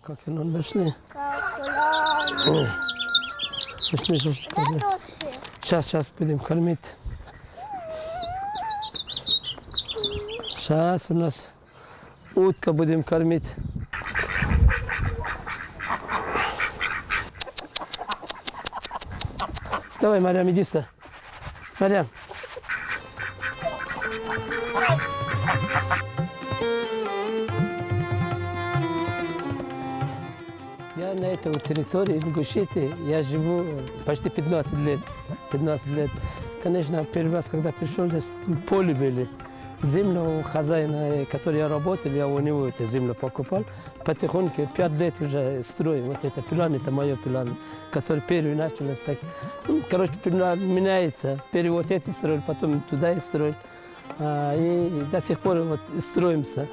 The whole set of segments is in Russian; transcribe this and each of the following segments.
как он нашли. Калкулятор. Пошли. Да тоже. Сейчас будем кормить. Сейчас у нас утка будем кормить. Давай, Марьям, иди сюда. Марьям. Я на этой территории Ингушетии, я живу почти 15 лет. 15 лет. Конечно, первый раз, когда пришел, здесь поле были. Землю хозяина, который я работал, я у него эту землю покупал. Потихоньку, 5 лет уже строю. Вот это план, это мой план, который первый начался так. Короче, план меняется. Первый вот это строил, потом туда и строил. И до сих пор вот строимся.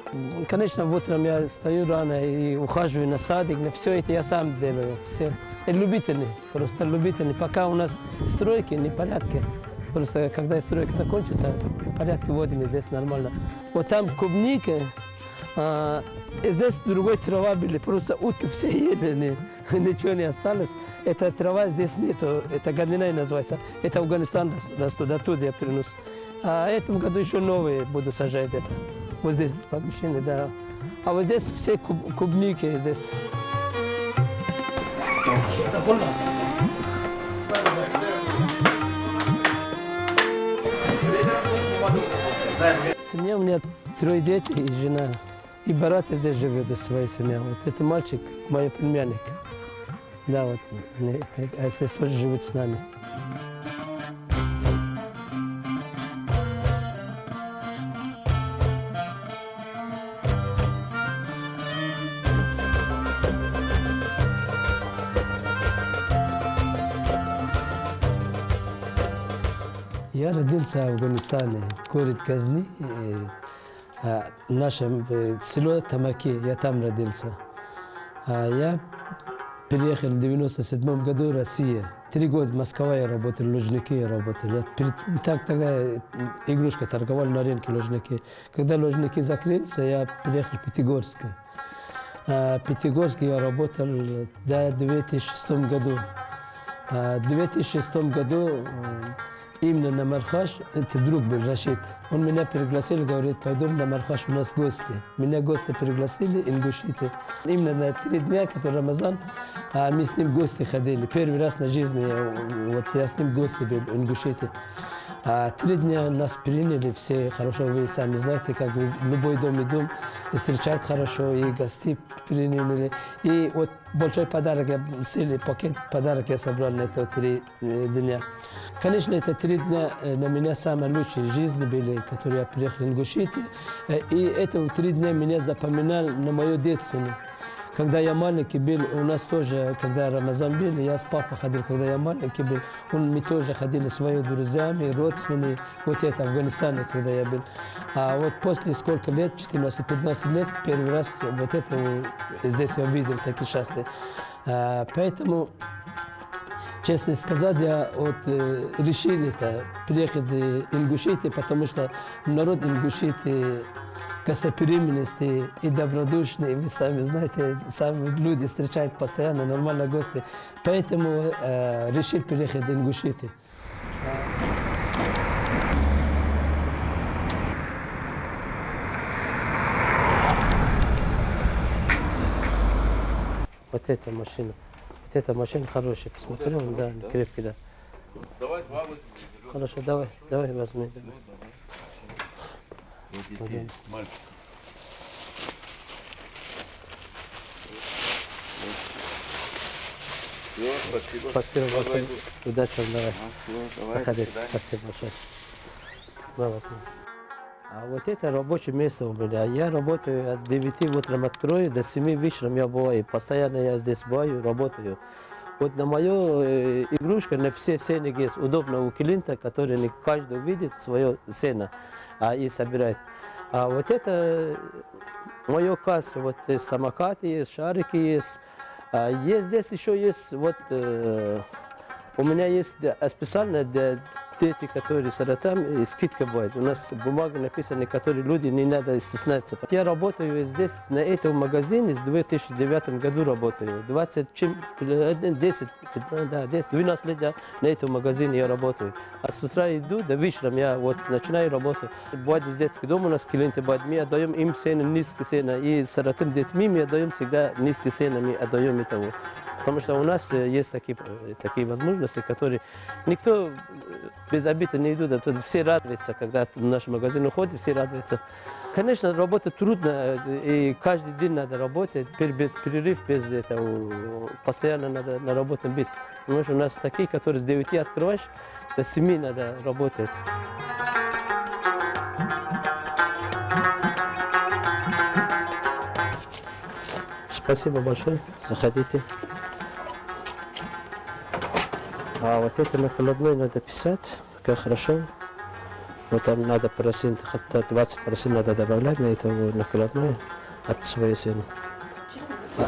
Конечно, утром я стою рано и ухаживаю на садик, на все это я сам делаю. Все. И любительный, просто любительный. Пока у нас стройки, непорядки. Просто когда стройка закончится, порядки вводим, здесь нормально. Вот там клубника, и здесь другой трава были, просто утки все ели, ничего не осталось. Эта трава здесь нету, это гадина называется, это Афганистан растут, оттуда я перенес. А в этом году еще новые буду сажать это. Вот здесь помещение, да. А вот здесь все клубники здесь. Семья у меня 3 детей и жена. И брат здесь живет, своя семья. Вот это мальчик, мой племянник. Да, вот, здесь тоже живет с нами. Я родился в Афганистане, город Газни, наше село Тамаки, я там родился. Я приехал в 97 году в Россию. 3 года в Москве я работал, лужники я работал. Тогда игрушка торговал на рынке лужники. Когда лужники закрылись, я приехал в Пятигорск. В Пятигорске я работал до 2006 году. В 2006 году именно на Мархаш, это друг был, Рашид. Он меня пригласил, говорит, пойдем на Мархаш, у нас гости. Меня гости пригласили, ингушиты. Именно на 3 дня, который Рамазан, мы с ним в гости ходили. Первый раз на жизни, вот я с ним в гости был, ингушиты. 3 дня нас приняли все хорошо, вы сами знаете, как в любой дом встречают хорошо, и гости приняли. И вот большой подарок, целый пакет подарок я собрал на эти 3 дня. Конечно, это 3 дня на меня самые лучшие жизни были, которые я приехал в Ингушетию. И это 3 дня меня запоминал на мое детство. Когда я маленький был, у нас тоже, когда Рамазан был, я с папой ходил, когда я маленький был, мы тоже ходили с своими друзьями, родственниками, вот это в Афганистане, когда я был. А вот после сколько лет, 14-15 лет, первый раз вот это здесь я увидел такие счастья. Поэтому, честно сказать, я вот решил это, приехать в Ингушетию, потому что народ Ингушетии гостеприимности и добродушные, вы сами знаете, сами люди встречают постоянно нормальные гости. Поэтому решил переехать в Ингушетию. Вот эта машина. Вот эта машина хорошая, посмотрел, да, крепкий, да. Давай 2 возьми. Хорошо, давай возьми. Мальчик. Спасибо. Спасибо большое. Удачи вам, давай. Давай, Заходи. Спасибо большое. Да, возьми. А вот это рабочее место у меня. Я работаю с 9 утром открою, до 7 вечером я бываю. Постоянно я здесь бываю, работаю. Вот на мою игрушку на все сены есть. Удобно у клиента, который не каждый видит свое сено и собирает. А вот это мое касса, вот самокаты есть, шарики есть. Есть здесь еще есть вот У меня есть специально для дети, которые сиротам, и скидка будет. У нас бумага написана, которые люди не надо стесняться. Я работаю здесь, на этом магазине, с 2009 году работаю. 12 лет на этом магазине я работаю. А с утра иду, до вечера я вот начинаю работать. Бывает из детский дом у нас клиенты бывают, мы отдаем им цены, низкие цены. И сиротам детьми мы отдаем всегда низкие цены, мы отдаем этого. Потому что у нас есть такие возможности, которые никто без обиды не идут, а тут все радуются, когда в наш магазин уходит, все радуются. Конечно, работа трудно, и каждый день надо работать, без перерыва, без этого, постоянно надо на работе быть. Потому что у нас такие, которые с 9 открываешь, до 7 надо работать. Спасибо большое, заходите. А вот это накладной надо писать, как хорошо. Вот там надо процент, хотя 20% надо добавлять на это накладное от своей цены.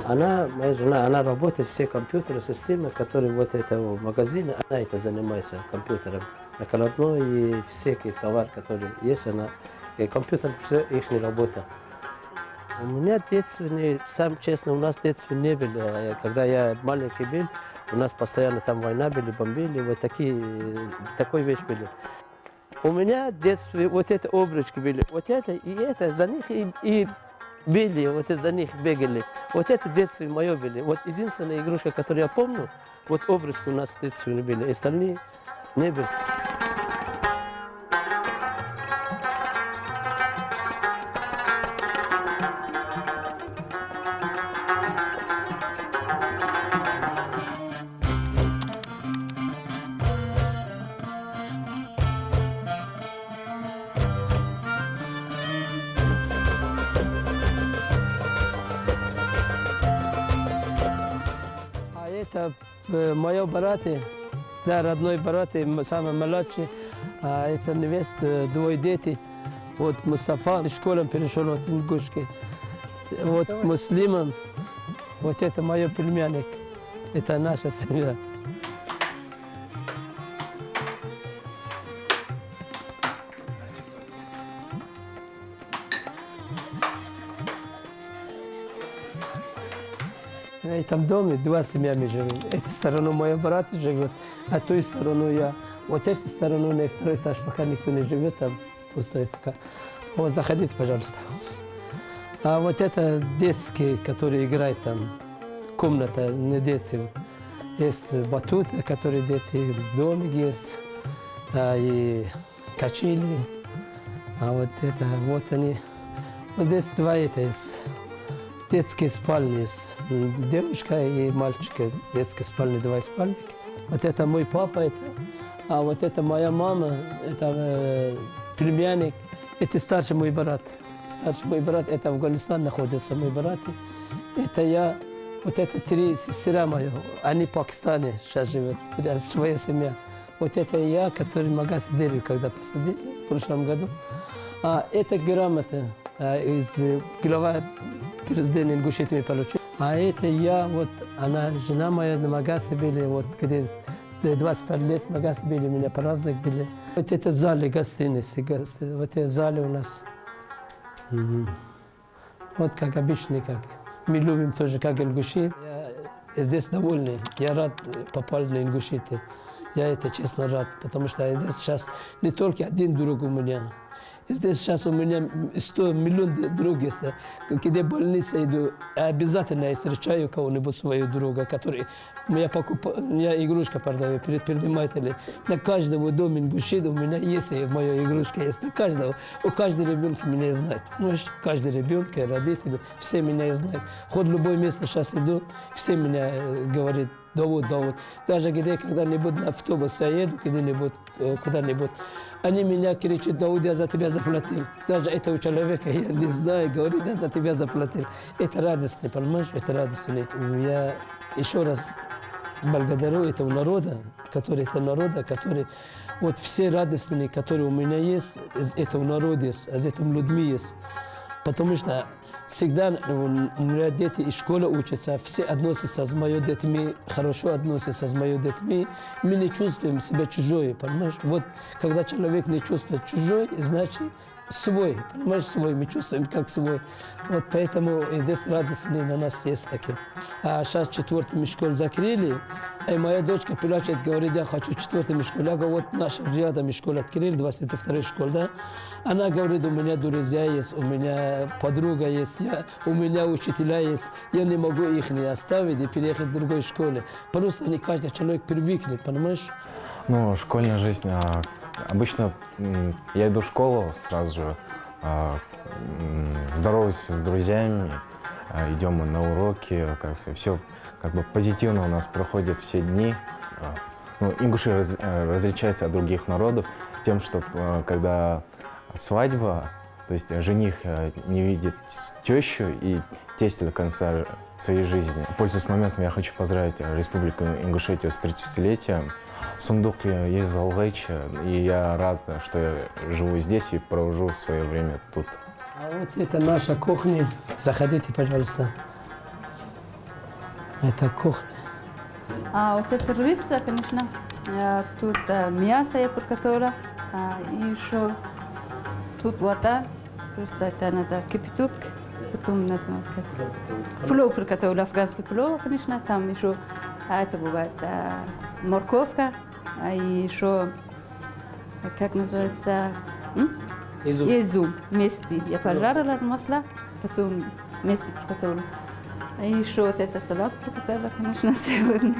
Она, моя жена, она работает все компьютеры, системы, которые вот этого магазина, она это занимается компьютером. Накладной и всякий товар, который есть, она, и компьютер, все их работа. У меня детство, сам честно, у нас детства не было. Когда я маленький был, у нас постоянно там война были, бомбили, вот такой вещь были. У меня в детстве вот это обручки были, вот это и это, за них и били, вот это за них бегали. Вот это в детстве мое были. Вот единственная игрушка, которую я помню, вот обручки у нас в детстве не были, остальные не были. Это мои браты, да, родной брат, самый младший, а это невеста, двое детей. Вот Мустафа в школу перешел в Ингушке. Вот Муслимом, вот это мой племянник, это наша семья. В этом доме два семьями живем. Этой стороной мой брат живет, а той стороной я. Вот этой стороной на второй этаж пока никто не живет, там пустой пока. Вот заходите, пожалуйста. А вот это детский, который играет там, комната, не дети. Есть батут, который дети, домик есть, и качели. А вот это, вот они. Вот здесь два это есть. Детские спальни есть. Девушка и мальчик. Детские спальни, два спальника. Вот это мой папа, а вот это моя мама, это племянник. Это старший мой брат. Старший мой брат, это в Афганистане находится мой брат. Это я, вот это три сестра моя, они в Пакистане сейчас живут, своя семья. Вот это я, который магазин дерева, когда посадили в прошлом году. А это грамота из глава президента Ингушетии получил. А это я, вот она, жена моя на магазине были, вот где 25 лет магазин были, меня праздник были. Вот это залы гостиницы, вот это залы у нас. Вот как обычно, как мы любим тоже, как Ингушетия. Я здесь довольный, я рад попал на Ингушетию. Я это честно рад, потому что здесь сейчас не только один друг у меня. Здесь сейчас у меня 100 миллионов друг есть. Когда в больнице иду, обязательно я встречаю кого-нибудь своего друга, который я игрушка продаю, предприниматели. На каждого дома Ингушетии у меня есть моя игрушка, есть на каждого. У каждого ребенка меня знает. Каждый ребенок, родители, все меня знают. Хоть в любое место сейчас иду, все меня говорят, Давуд. Даже когда-нибудь на автобусе я еду, куда-нибудь, они меня кричат, Давуд, я за тебя заплатил. Даже этого человека я не знаю, говорит, я за тебя заплатил. Это радостно, понимаешь, это радостно. Я еще раз благодарю этого народа, который вот все радостные, которые у меня есть, из этого народа есть, из этих людьми есть. Потому что всегда у меня дети из школы учатся, все относятся с моими детьми, хорошо относятся с моими детьми. Мы не чувствуем себя чужой, понимаешь? Вот когда человек не чувствует чужой, значит свой, понимаешь, свой, мы чувствуем как свой. Вот поэтому и здесь радостные на нас есть такие. А сейчас 4-ю школу закрыли, и моя дочка плачет, говорит, я хочу 4-ю школу. Я говорю, вот наша рядом школа открыли, 22-я школа, да? Она говорит, у меня друзья есть, у меня подруга есть, у меня учителя есть, я не могу их не оставить и переехать в другой школе. Просто не каждый человек привыкнет, понимаешь? Ну, школьная жизнь. Обычно я иду в школу, сразу же здороваюсь с друзьями, идем на уроки, все как бы позитивно у нас проходят все дни. Ну, ингуши различаются от других народов тем, что когда свадьба, то есть жених не видит тещу и тестя до конца своей жизни. Пользуясь моментом, я хочу поздравить Республику Ингушетию с 30-летием. Сундук есть Залгайч, и я рад, что я живу здесь и провожу свое время тут. А вот это наша кухня. Заходите, пожалуйста. Это кухня. А вот это рыса, конечно, тут мясо я приготовила, и еще тут вода, просто это надо кипяток, потом надо плов приготовила, афганский плов, конечно, там еще, это бывает морковка, и еще, как называется, изюм вместе. Я пожарила с масла, потом вместе приготовила. И еще вот это салат приготовила, конечно, сегодня.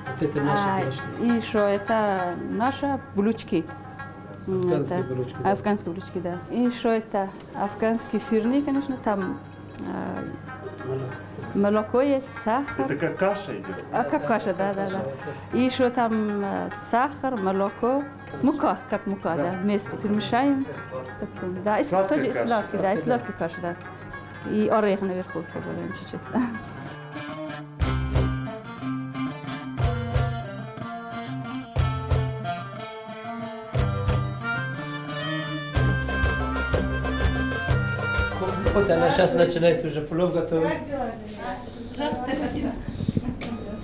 Вот это наши блюдечки. И еще это наши булочки. Афганские булочки, да? Афганские булочки, да. И еще это афганские фирни, конечно, там молоко есть, сахар. Это как каша идет? Как каша, да. И еще там сахар, молоко, мука, как мука, да, вместе перемешаем. Потом, да, и Сладкая тоже каша. сладкий, да, и сладкий каша, да. И орех наверху добавляем чуть-чуть. Вот она сейчас начинает уже плов готовить. Здравствуйте.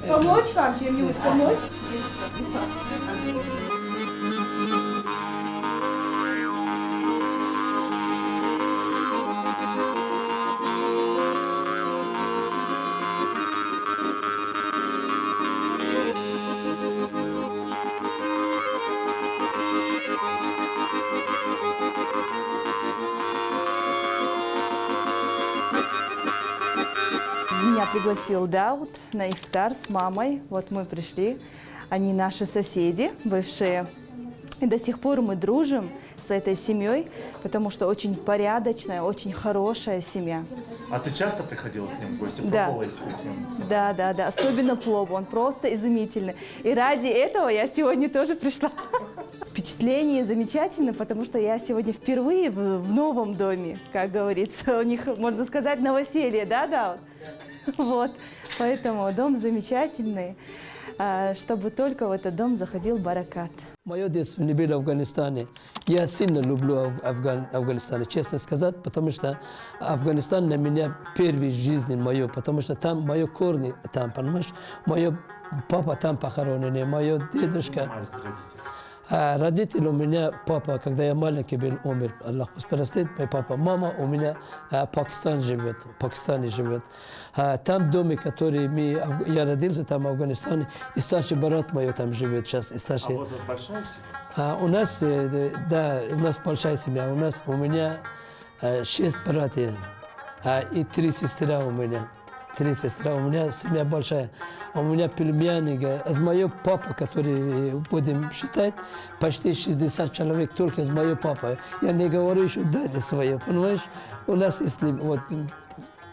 Помочь вам чем-нибудь? Помочь? Меня пригласил Дауд на ифтар с мамой. Вот мы пришли. Они наши соседи, бывшие. И до сих пор мы дружим с этой семьей, потому что очень порядочная, очень хорошая семья. А ты часто приходила к ним в гости? Да. Пробовала их кухню? Да. Особенно плов, он просто изумительный. И ради этого я сегодня тоже пришла. Впечатление замечательное, потому что я сегодня впервые в новом доме, как говорится. У них, можно сказать, новоселье, да, Дауд? Вот, поэтому дом замечательный, чтобы только в этот дом заходил баракат. Мое детство не было в Афганистане. Я сильно люблю Афганистан, честно сказать, потому что Афганистан для меня первый в жизни мое, потому что там мои корни, там, понимаешь, мой папа там похоронен, мой дедушка. А родители у меня, папа, когда я маленький был, умер, Аллах простит, мой папа. Мама у меня в Пакистане живет. Там доме, который я родился там в Афганистане, и старший брат мой там живет сейчас. А вот большая семья? У нас, да, у нас большая семья. У меня 6 братьев и 3 сестры у меня. 3 сестры, у меня семья большая. У меня племянник, из моего папы, который будем считать, почти 60 человек только из моего папы. Я не говорю еще дяди свое, понимаешь? У нас есть, вот,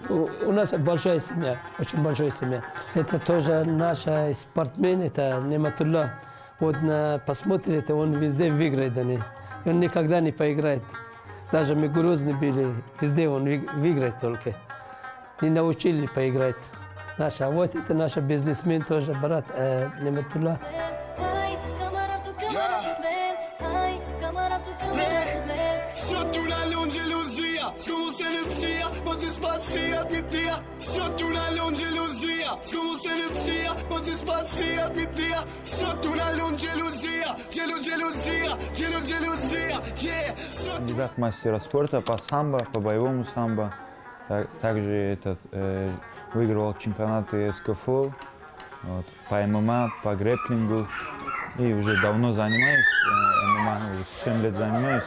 у нас большая семья, очень большая семья. Это тоже наш спортсмен, это Нематулла. Вот посмотрите, он везде выиграет. Он никогда не поиграет. Даже мы грузные были, везде он выиграет только. Не научили поиграть. А вот это наш бизнесмен тоже, брат Нематулла. Shut you energia, poți spația pitia, și tu na lungeluzia, scumu energia, poți spația pitia, și tu na lungeluzia, geluzia, yeah. Кандидат мастера спорта по самбо, по боевому самбо. Также выигрывал чемпионаты СКФО, вот, по ММА, по грэпплингу. И уже давно занимаюсь ММА, уже 7 лет занимаюсь.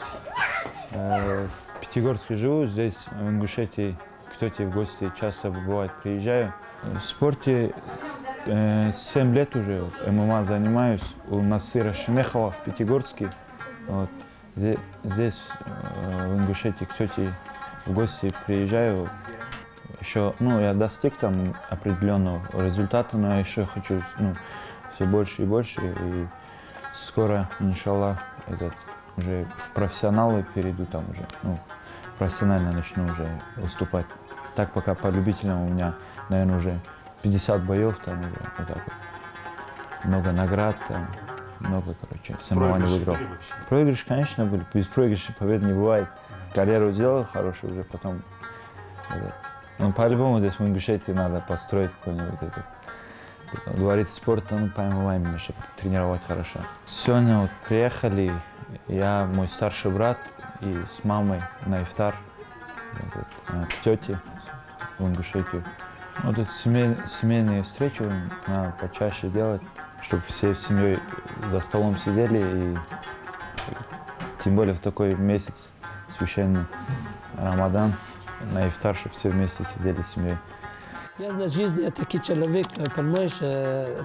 В Пятигорске живу, здесь в Ингушетии к тете в гости часто бывает приезжаю. В спорте 7 лет уже ММА занимаюсь у Насыра Шемехова в Пятигорске. Вот. Здесь в Ингушетии к тете в гости приезжаю. Еще, я достиг там определенного результата, но я еще хочу все больше и больше. И скоро, иншаллах, уже в профессионалы перейду, там уже, профессионально начну уже выступать. Так пока по любителям у меня, наверное, уже 50 боев, там уже вот так вот. Много наград, там, много, соревнований выиграл. Проигрыши, конечно, были. Без проигрыша побед не бывает. Карьеру сделал хорошую уже, потом... по-любому здесь в Ингушетии надо построить какой-нибудь дворец спорта, по ММА именно, чтобы тренировать хорошо. Сегодня вот приехали я, мой старший брат и с мамой на ифтар к тете в Ингушетию. Вот эти семейные встречи надо почаще делать, чтобы все семьей за столом сидели, и тем более в такой месяц священный Рамадан, на ифтар, чтобы все вместе сидели с семьей. Я на жизни такой человек, понимаешь,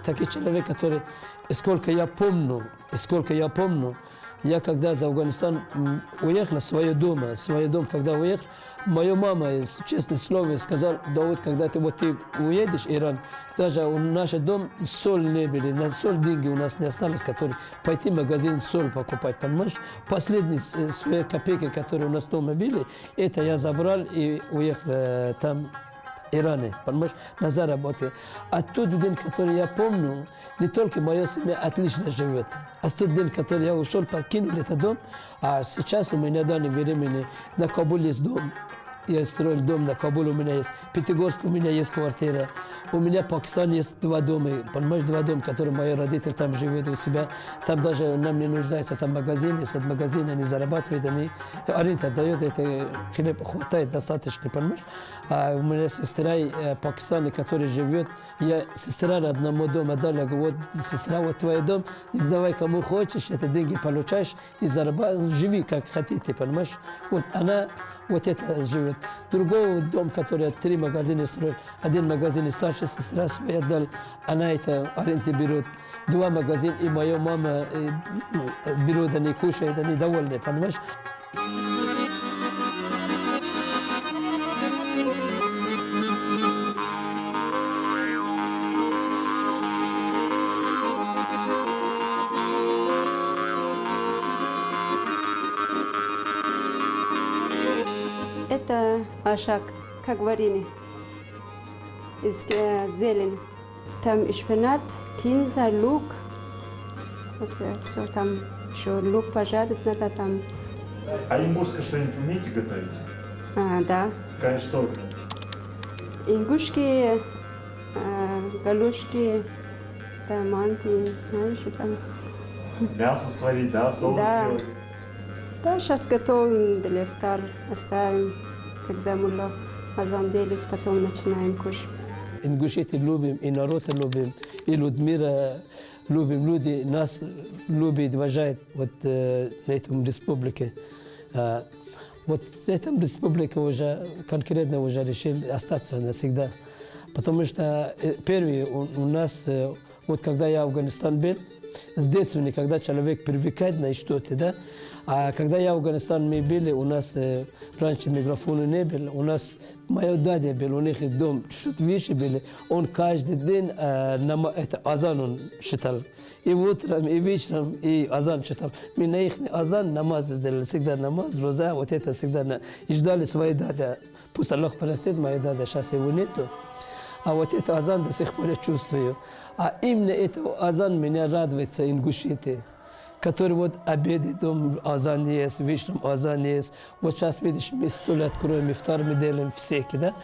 такой человек, который, сколько я помню, я когда за Афганистан уехал в свой дом, когда уехал, моя мама, честное слово, сказала: Дауд, когда ты уедешь в Иран, даже в наш дом соль не были, на соль деньги у нас не осталось, которые пойти в магазин соль покупать, понимаешь? Последние свои копейки, которые у нас дома были, это я забрал и уехал там. Иране, понимаешь, на заработке. А тот день, который я помню, не только моя семья отлично живет, а тот день, который я ушел, покинул этот дом, а сейчас у меня в данное время на Кабуле есть дом. Я строил дом на Кабуле, у меня есть. В Пятигорске у меня есть квартира. У меня в Пакистане есть 2 дома, понимаешь, 2 дома, которые мои родители там живут у себя. Там даже нам не нуждается, там магазин, если от магазина они зарабатывают, они аренда дают, это хлеб хватает достаточно, понимаешь. А у меня сестра в Пакистане, которая живет, я сестра одному дому дала, вот сестра, вот твой дом, издавай кому хочешь, это деньги получаешь и зарабатывай, живи как хотите, понимаешь. Вот она вот это живет. Другой дом, который 3 магазина строит, 1 магазин старшая сестра своя дал, она это аренду берет. 2 магазина, и моя мама берет, они кушают, они довольны, понимаешь? Это ашак, как варенье, из зелени. Там шпинат, кинза, лук. Вот все там еще лук пожарить надо там. А ингушское что-нибудь умеете готовить? Да. Конечно, что умеете? Ингушки, галушки, манки, не знаю, что там. Мясо сварить, да? Соус сделать? Да, сейчас готовим для ифтар, оставим, когда мулла азан делит, потом начинаем кушать. Ингушетию любим, и народ любим, и Людмира любим, люди нас любят, уважают вот на этом республике. Вот в этом республике уже конкретно уже решили остаться навсегда. Потому что первый у нас, вот когда я в Афганистан был, с детства никогда человек привыкает на что-то, да? А когда я в Афганистане мы были, у нас раньше микрофона не было, у нас моя дядя был, у них дом, что-то вещи были, он каждый день это азан он читал. И утром, и вечером, и азан читал. Мы на их азан намаз сделали, всегда намаз, роза, вот это всегда. И ждали своей дяди. Пусть Аллах простит, моя дядя, сейчас его нету. А вот это азан до сих пор я чувствую. А именно это азан меня радуется Ингушетии. который вот обеды, дом азан есть, вечером азан есть. Вот сейчас видишь, мы 100 лет откроем, ифтар мы делаем всякие, да?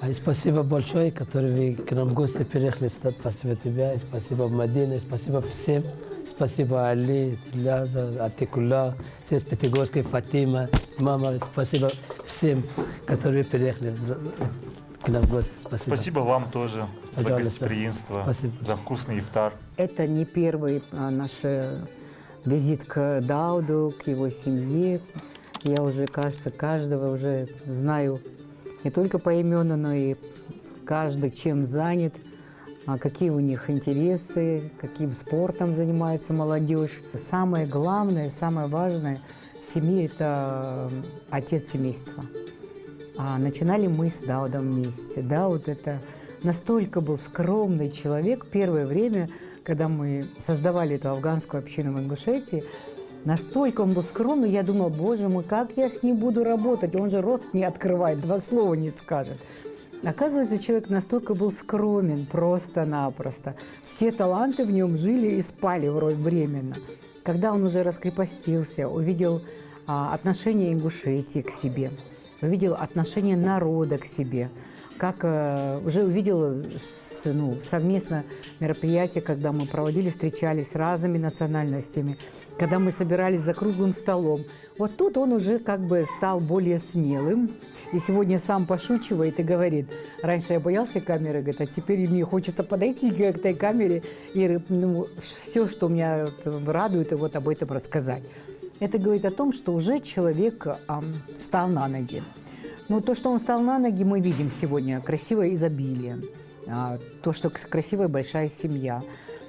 И спасибо большое, которые вы к нам в гости приехали. Спасибо тебе, и спасибо Мадине, спасибо всем. Спасибо Али, Ляза, Атикула, все из Пятигорска, Фатима, мама. Спасибо всем, которые приехали к нам в гости. Спасибо. Спасибо вам тоже за Пожалуйста. гостеприимство, Спасибо. за вкусный ифтар. Это не первый наш визит к Дауду, к его семье. Я уже, кажется, каждого уже знаю не только поименно, но и каждый чем занят, какие у них интересы, каким спортом занимается молодежь. Самое главное, самое важное в семье – это отец семейства. Начинали мы с Даудом вместе. Дауд – это настолько был скромный человек. Первое время, когда мы создавали эту афганскую общину в Ингушетии, настолько он был скромный, я думала, боже мой, как я с ним буду работать? Он же рот не открывает, 2 слова не скажет. Оказывается, человек настолько был скромен, просто-напросто. Все таланты в нем жили и спали вроде временно. Когда он уже раскрепостился, увидел отношение Ингушетии к себе, увидел отношение народа к себе, как уже увидел совместно мероприятия, когда мы проводили, встречались с разными национальностями, когда мы собирались за круглым столом. Вот тут он уже как бы стал более смелым. И сегодня сам пошучивает и говорит, раньше я боялся камеры, говорит, а теперь мне хочется подойти к этой камере и все, что меня радует, и вот об этом рассказать. Это говорит о том, что уже человек встал на ноги. Но то, что он встал на ноги, мы видим сегодня. Красивое изобилие, то, что красивая большая семья,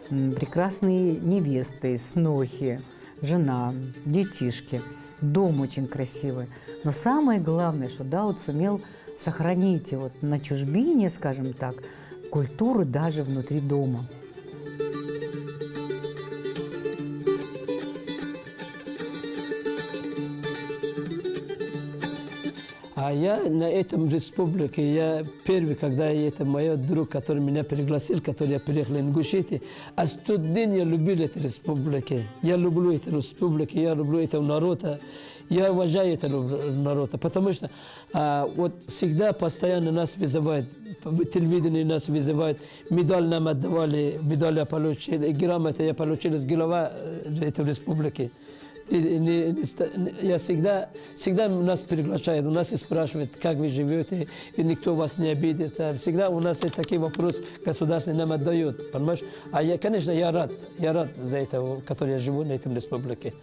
прекрасные невесты, снохи, жена, детишки, дом очень красивый. Но самое главное, что Дауд сумел сохранить вот на чужбине, скажем так, культуру даже внутри дома. А я на этом республике, я первый, когда это мой друг, который меня пригласил, который я приехал в Ингушетию, а с тот день я любил эту республику. Я люблю эту республику, я люблю этого народа, я уважаю этого народа, потому что вот всегда постоянно нас вызывают, в телевидении нас вызывают, медаль нам отдавали, медаль я получил, и грамота я получил с глава этой республики. Я всегда нас приглашают, у нас и спрашивают, как вы живете, и никто вас не обидит. Всегда у нас такие вопросы государство нам отдает, понимаешь? А я, конечно, я рад за это, который я живу на этом республике.